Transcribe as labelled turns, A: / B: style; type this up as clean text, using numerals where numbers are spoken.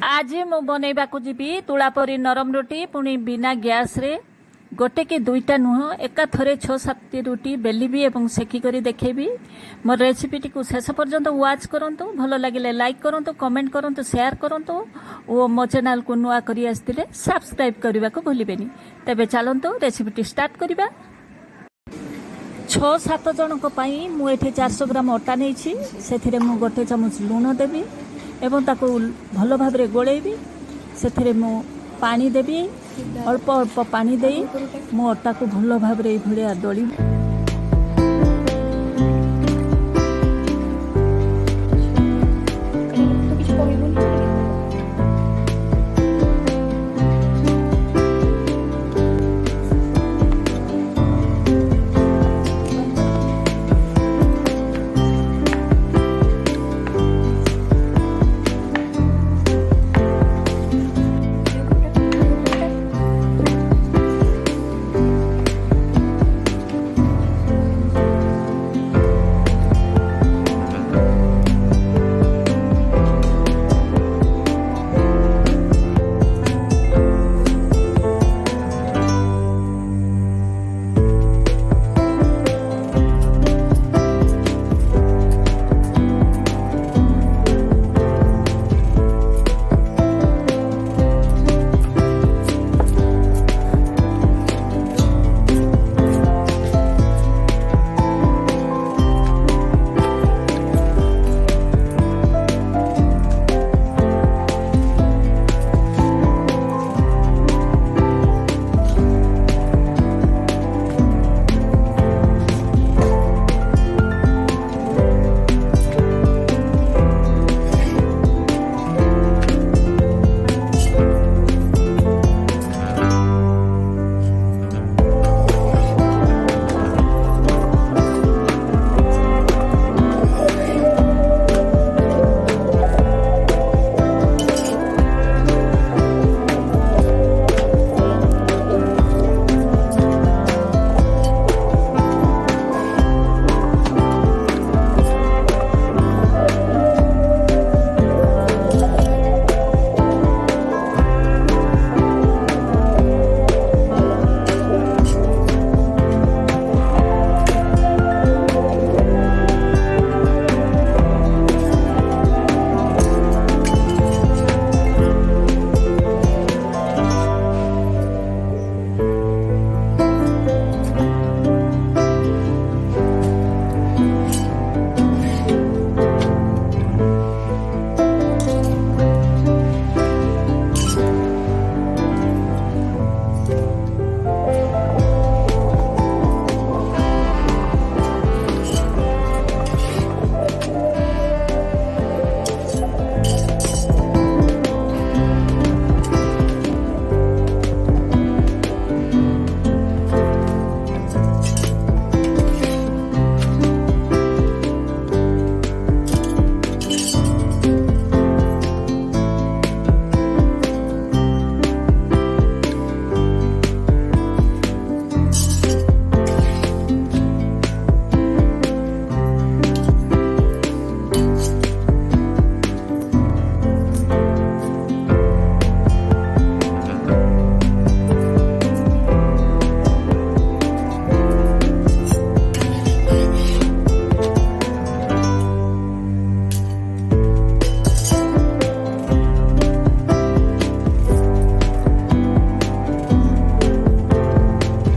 A: आज मु बनैबा को जीवी तुलापरी नरम रोटी पुणी बिना गैस रे गोटे कि दुईटा नुह एका थरे 6-7 रोटी बेलिबी एवं सेकी करी देखेबी। मोर रेसिपी टी को शेष पर्यंत वाच करंतु, भलो लागिले लाइक करंतु, कमेंट करंतु, शेयर करंतु और मो चैनल को नुआ करी आस्तिले सब्सक्राइब करबा को भूलिबेनी। तबे चलंतु रेसिपी टी स्टार्ट करबा। 6-7 जनक पई मु एठी 400 ग्राम अटा नेछि, सेथिरे मु गोटे चामच लूण देबी एवं ताको भलो भाबरे गोळेबी। सेथिरे मु पानी देबी, अल्प अल्प पानी देई मो अटा को भलो भाबरे भलिया दळी।